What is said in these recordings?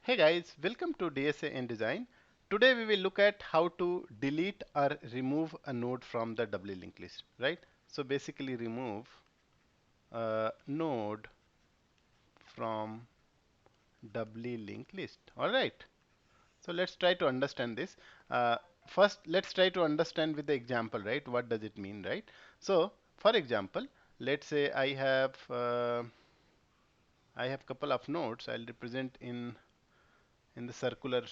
Hey guys, welcome to DSA-n-Design. Today we will look at how to delete or remove a node from the doubly linked list, right? So basically remove a node from doubly linked list. All right. So let's try to understand this. Uh, First, let's try to understand with the example, right? What does it mean, right? So for example, let's say I have couple of nodes. I'll represent in the circular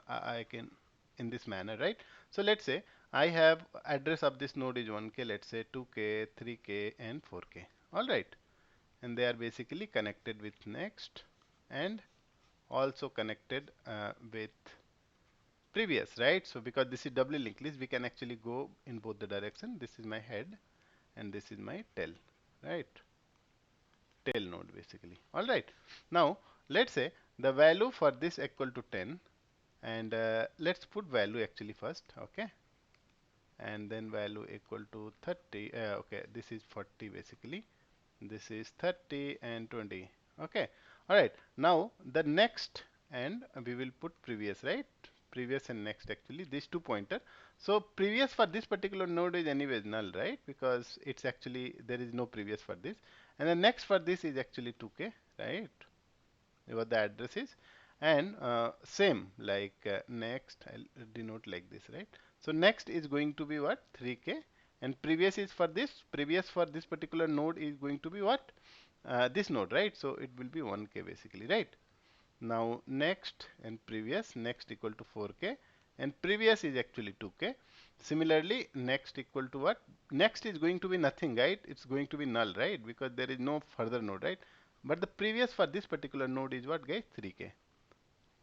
I can in this manner, right? So let's say I have address of this node is 1k, let's say 2k, 3k, and 4k. All right, and they are basically connected with next and also connected with previous, right? So because this is doubly linked list, we can actually go in both the direction. This is my head and this is my tail, right? Tail node basically. All right. Now let's say the value for this equal to 10 and let's put value actually first, okay, and then value equal to 30. Okay, this is 40 basically, this is 30 and 20. Okay, all right, now the next, and we will put previous, right? Previous and next, actually these two pointer. So previous for this particular node is anyways null, right? Because it's actually there is no previous for this, and the next for this is actually 2k, right? What the address is, and same like next I'll denote like this, right? So next is going to be what, 3k, and previous is for this, previous for this particular node is going to be what, this node, right? So it will be 1k basically, right? Now next and previous, next equal to 4k and previous is actually 2k. Similarly next equal to what, next is going to be nothing, right? It's going to be null, right? Because there is no further node, right? But the previous for this particular node is what, guys? 3k.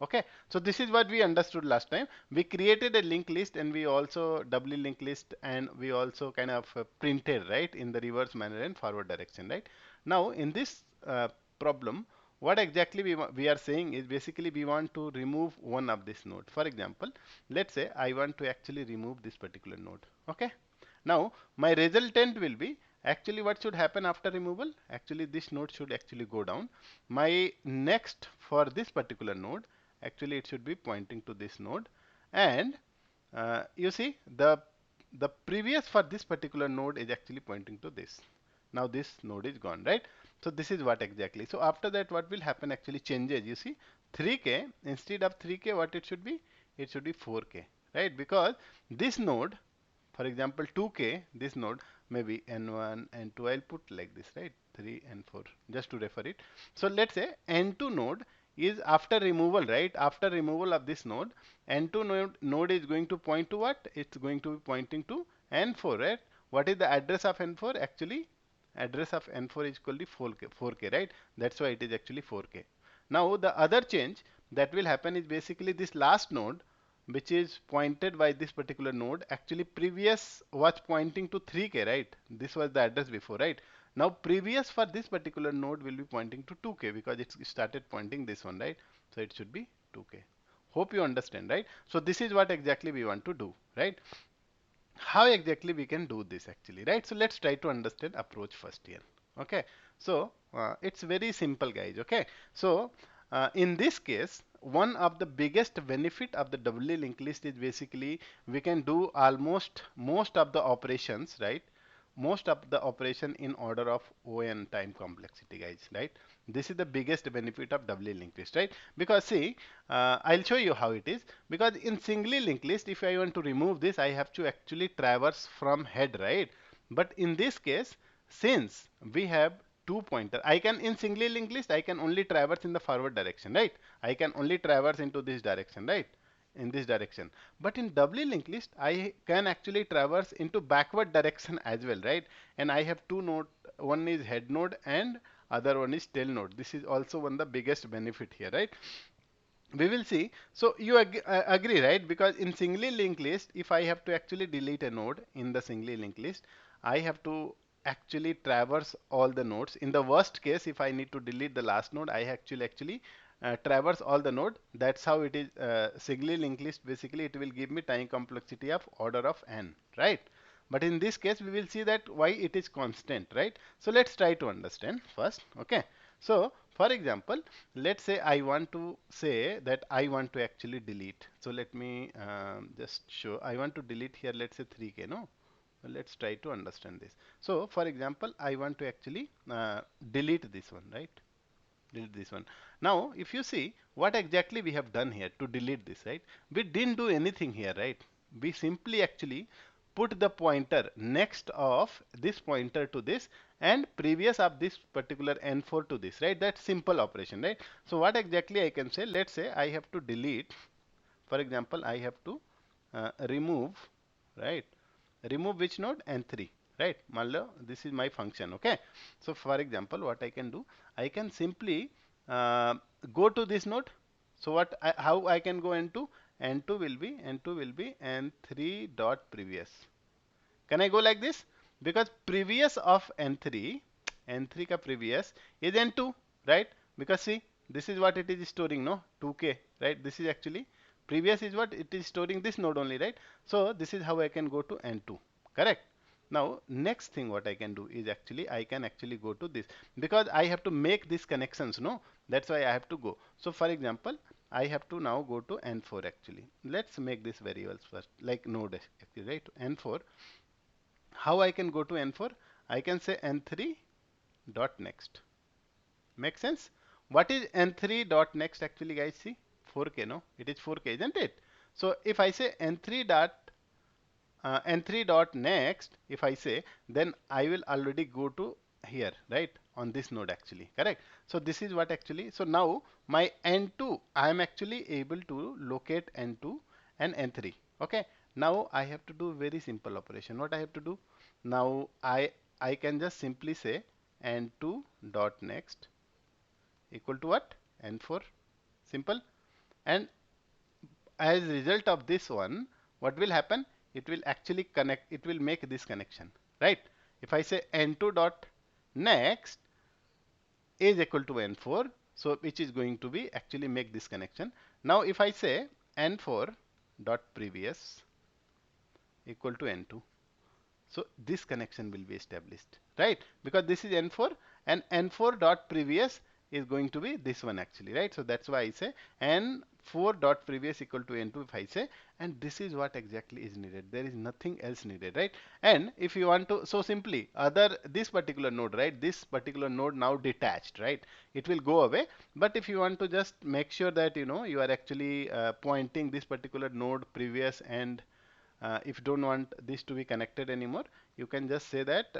Okay, so this is what we understood last time. We created a linked list and we also doubly linked list, and we also kind of printed, right, in the reverse manner and forward direction, right? Now in this problem, what exactly we are saying is basically we want to remove one of this node. For example, let's say I want to actually remove this particular node. Okay, now my resultant will be, actually what should happen after removal, actually this node should actually go down. My next for this particular node, actually it should be pointing to this node, and you see the previous for this particular node is actually pointing to this. Now this node is gone, right? So this is what exactly. So after that what will happen, actually changes, you see, 3k instead of 3k, what it should be, it should be 4k, right? Because this node, for example 2k, this node maybe n1 n2, I'll put like this, right? 3 and 4 just to refer it. So let's say n2 node is after removal, right? After removal of this node, n2 node is going to point to what? It's going to be pointing to n4, right? What is the address of n4? Actually address of n4 is equal to 4k, right? That's why it is actually 4k. Now the other change that will happen is basically this last node, which is pointed by this particular node, actually previous was pointing to 3k, right? This was the address before, right? Now previous for this particular node will be pointing to 2k because it started pointing this one, right? So it should be 2k. Hope you understand, right? So this is what exactly we want to do, right? How exactly we can do this actually, right? So let's try to understand approach first here. Okay, so it's very simple, guys. Okay, so in this case, one of the biggest benefit of the doubly linked list is basically we can do almost most of the operations, right? Most of the operation in order of O(n) time complexity, guys, right? This is the biggest benefit of doubly linked list, right? Because see, I'll show you how it is. Because in singly linked list, if I want to remove this, I have to actually traverse from head, right? But in this case, since we have two pointer, I can, in singly linked list I can only traverse in the forward direction, right? I can only traverse into this direction, right? In this direction. But in doubly linked list I can actually traverse into backward direction as well, right? And I have two node, one is head node and other one is tail node. This is also one of the biggest benefit here, right? We will see. So you agree, right? Because in singly linked list, if I have to actually delete a node in the singly linked list, I have to actually traverse all the nodes. In the worst case, if I need to delete the last node, I actually traverse all the node. That's how it is. Singly linked list, basically it will give me time complexity of order of n, right? But in this case we will see that why it is constant, right? So let's try to understand first. Okay, so For example, let's say I want to say that I want to actually delete. So let me just show. I want to delete here, let's say 3K, no? Let's try to understand this. So for example, I want to actually delete this one, right? Delete this one. Now, if you see what exactly we have done here to delete this, right? We didn't do anything here, right? We simply actually put the pointer next of this pointer to this and previous of this particular n4 to this, right? That's simple operation, right? So what exactly I can say? Let's say I have to delete, for example, I have to remove, right? Remove which node? N3, right? Mallo, this is my function, okay? So for example, what I can do? I can simply uh, go to this node. So how I can go N2? N2 will be N3 dot previous. Can I go like this? Because previous of N3, N3 ka previous is N2, right? Because see, this is what it is storing, no? 2K, right? This is actually previous is what it is storing this node only, right? So this is how I can go to N2, correct? Now next thing what I can do is actually I can actually go to this because I have to make these connections, no? That's why I have to go. So for example, I have to now go to N4 actually. Let's make this variables first, like node actually, right? N4. How I can go to N4? I can say N3 dot next. Make sense? What is N3 dot next actually, guys? See, 4K, no? It is 4K, isn't it? So if I say N3 dot N3 dot next, if I say, then I will already go to here, right? On this node actually, correct? So this is what actually, so now my N2, I am actually able to locate N2 and N3, okay? Now I have to do very simple operation. What I have to do? Now I can just simply say N2 dot next equal to what? N4, simple. And as a result of this one, what will happen? It will actually connect, it will make this connection, right? If I say N2 dot next is equal to N4, so which is going to be actually make this connection. Now if I say N4 dot previous equal to N2, so this connection will be established, right? Because this is N4 and N4 dot previous is going to be this one actually, right? So that's why I say N4 dot previous equal to N2 if I say, and this is what exactly is needed. There is nothing else needed, right? And if you want to, so simply this particular node, right? This particular node now detached, right? It will go away. But if you want to just make sure that you are actually pointing this particular node previous and if you don't want this to be connected anymore, you can just say that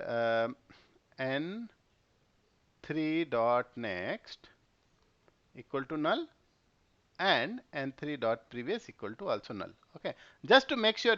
n3 dot next equal to null and n3 dot previous equal to also null. Okay, just to make sure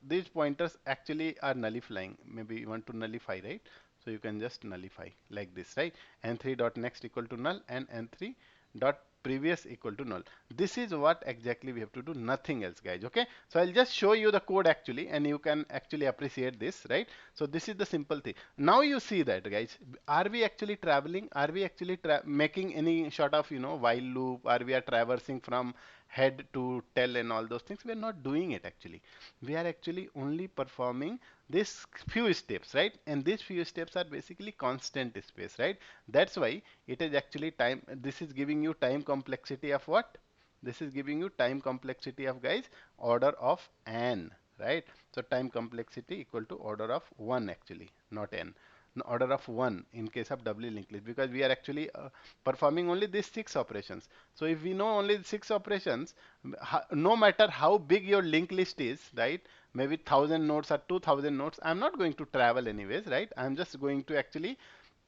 these pointers actually are nullifying. Maybe you want to nullify, right? So you can just nullify like this, right? N3 dot next equal to null and n3 dot previous equal to null. This is what exactly we have to do, nothing else, guys. Okay, so I'll just show you the code actually and you can actually appreciate this, right? So this is the simple thing. Now you see that, guys, are we actually traveling, are we actually making any sort of while loop, are we are traversing from head to tail and all those things? We are not doing it actually. We are actually only performing these few steps, right? And these few steps are basically constant space, right? That's why it is actually time. This is giving you time complexity of what? This is giving you time complexity of, guys, order of n, right? So time complexity equal to order of 1 actually, not n. No, order of 1 in case of doubly linked list, because we are actually performing only these 6 operations. So if we know only 6 operations, no matter how big your linked list is, right? Maybe 1000 nodes or 2000 nodes, I'm not going to travel anyways, right? I'm just going to actually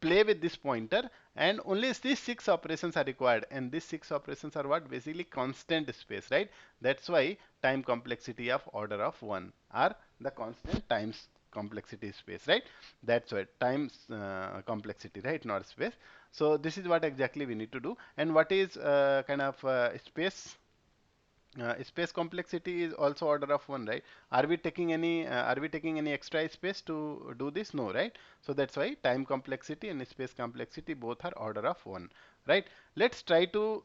play with this pointer, and only these 6 operations are required, and these 6 operations are what? Basically constant space, right? That's why time complexity of order of 1 are the constant times complexity space, right? That's why times complexity, right? Not space. So this is what exactly we need to do. And what is kind of space? Space complexity is also order of 1, right? Are we taking any extra space to do this? No, right? So that's why time complexity and space complexity both are order of 1, right? Let's try to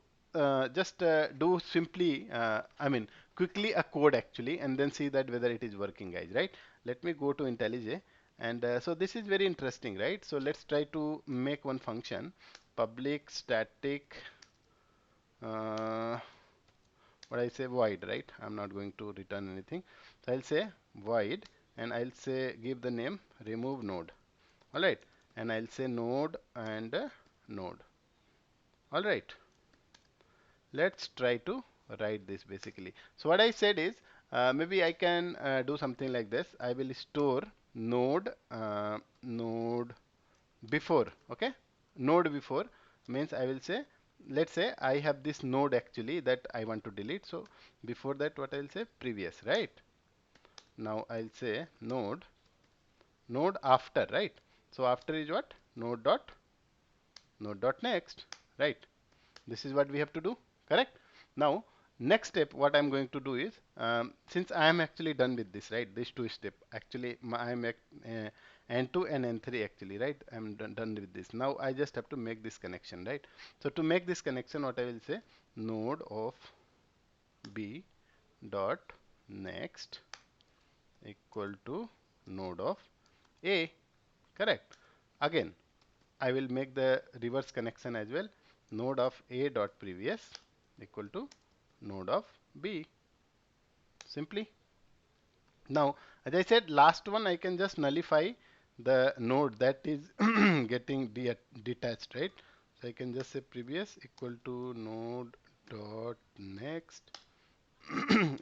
just do simply I mean quickly a code actually, and then see that whether it is working, guys, right? Let me go to IntelliJ, and so this is very interesting, right? So let's try to make one function. public static what I say void, right? I'm not going to return anything. So I'll say void, and I'll say give the name remove node. All right, and I'll say node and node. All right, let's try to write this basically. So what I said is maybe I can do something like this. I will store node before. Okay, node before means I will say, let's say I have this node actually that I want to delete. So before that, what I'll say previous, right? Now I'll say node after, right? So after is what? Node dot next, right? This is what we have to do, correct? Now next step what I'm going to do is since I am actually done with this, right? This two step actually I'm at N2 and N3 actually, right? I'm done with this. Now I just have to make this connection, right? So to make this connection, what I will say, node of B dot next equal to node of A, correct? Again, I will make the reverse connection as well. Node of A dot previous equal to node of B. Simply. Now, as I said, last one I can just nullify the node that is getting detached, right? So I can just say previous equal to node dot next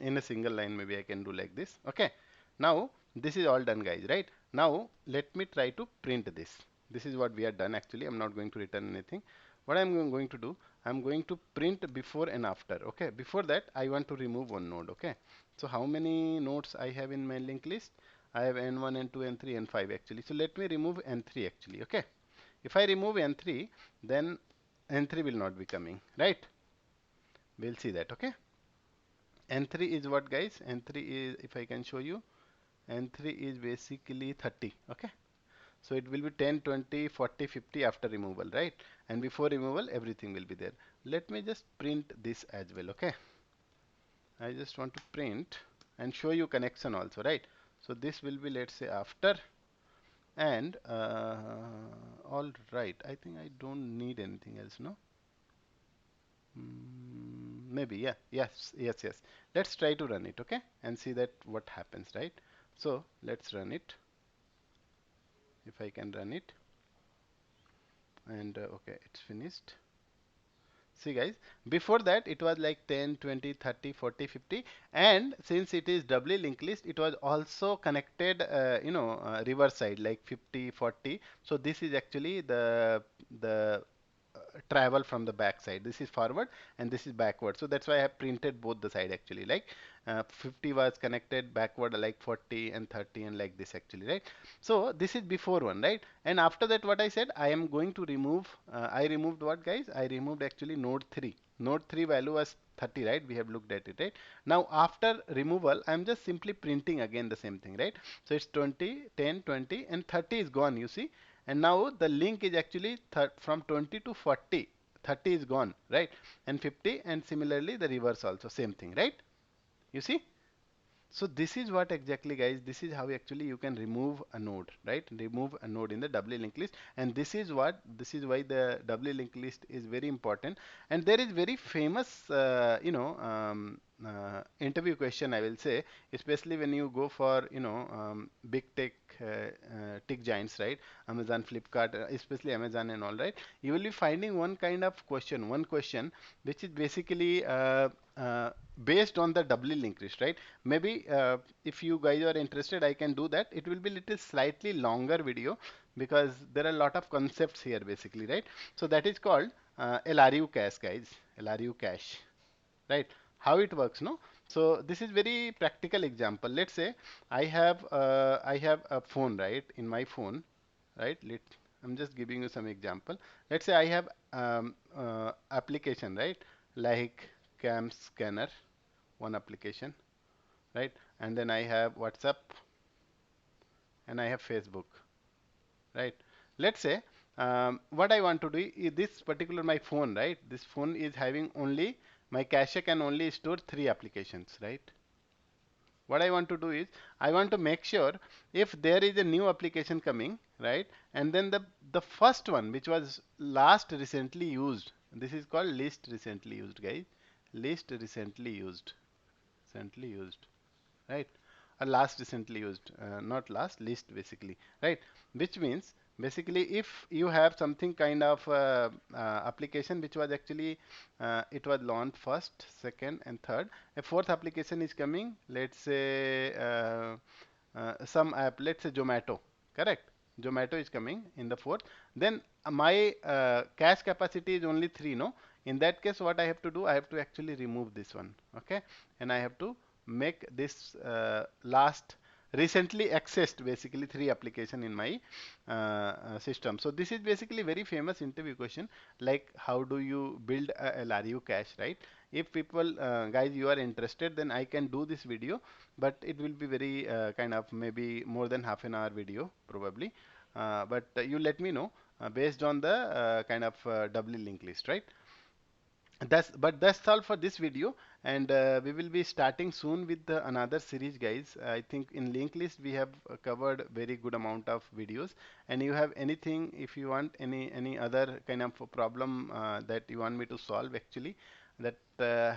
in a single line. Maybe I can do like this. Okay. Now this is all done, guys, right? Now let me try to print this. This is what we are done actually. I'm not going to return anything. What I'm going to do, I'm going to print before and after. Okay, before that I want to remove one node. Okay, so how many nodes I have in my linked list? I have n1, n2, n3, n5 actually. So let me remove n3 actually. Okay, if I remove n3, then n3 will not be coming, right? We'll see that. Okay, n3 is what, guys? N3 is, if I can show you, n3 is basically 30. Okay, so it will be 10, 20, 40, 50 after removal, right? And before removal, everything will be there. Let me just print this as well. Okay, I just want to print and show you connection also, right? So this will be, let's say, after, and all right. I think I don't need anything else, no? Maybe, yeah, yes. Let's try to run it, okay, and see that what happens, right? So let's run it. If I can run it, and okay, it's finished. See, guys, before that it was like 10, 20, 30, 40, 50, and since it is doubly linked list, it was also connected, reverse side like 50, 40. So this is actually the travel from the back side. This is forward and this is backward. So that's why I have printed both the side actually. Like 50 was connected backward like 40 and 30 and like this actually, right? So this is before one, right? And after that, what I said, I am going to remove. I removed what, guys? I removed actually node 3. Node 3 value was 30, right? We have looked at it, right? Now after removal, I'm just simply printing again the same thing, right? So it's 20, 10, 20, and 30 is gone. You see, and now the link is actually from 20 to 40. 30 is gone, right? And 50, and similarly the reverse also same thing, right? You see? So this is what exactly, guys, this is how actually you can remove a node, right? Remove a node in the doubly linked list. And this is why the doubly linked list is very important. And there is very famous, interview question, I will say, especially when you go for, big tech giants, right? Amazon, Flipkart, especially Amazon and all, right? You will be finding one kind of question, which is basically based on the doubly linked list, right? Maybe if you guys are interested, I can do that. It will be little slightly longer video because there are a lot of concepts here basically, right? So that is called LRU cache, guys. LRU cache, right? How it works, no? So this is very practical example. Let's say I have a phone, right? In my phone, right? I'm just giving you some example. Let's say I have application, right? Like cam scanner, one application, right? And then I have WhatsApp and I have Facebook, right? Let's say what I want to do is this particular my phone, right? This phone is having only, my cache can only store 3 applications, right? What I want to do is I want to make sure if there is a new application coming, right? And then the first one, which was last recently used, this is called least recently used, guys. Least recently used, right? Or last recently used, not last, least basically, right? Which means basically if you have something kind of application which was actually it was launched first, second, and third, a fourth application is coming. Let's say some app, let's say Zomato, correct? Zomato is coming in the fourth. Then my cache capacity is only 3, no? In that case, what I have to do, I have to actually remove this one, okay? And I have to make this last recently accessed basically 3 application in my system. So this is basically very famous interview question, like how do you build a LRU cache, right? If people guys you are interested, then I can do this video, but it will be very kind of maybe more than half an hour video probably. But you let me know based on the kind of doubly linked list, right? That's all for this video, and we will be starting soon with another series, guys. I think in link list we have covered very good amount of videos, and you have anything, if you want any other kind of a problem that you want me to solve actually, that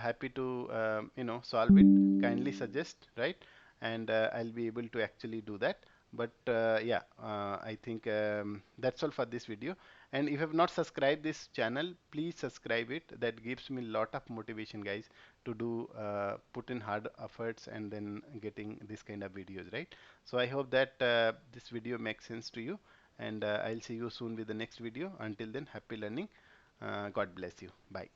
happy to solve it. Kindly suggest, right? And I'll be able to actually do that. But yeah, I think that's all for this video. And if you have not subscribed this channel, please subscribe it. That gives me a lot of motivation, guys, to do put in hard efforts and then getting this kind of videos, right? So I hope that this video makes sense to you, and I'll see you soon with the next video. Until then, happy learning. God bless you. Bye.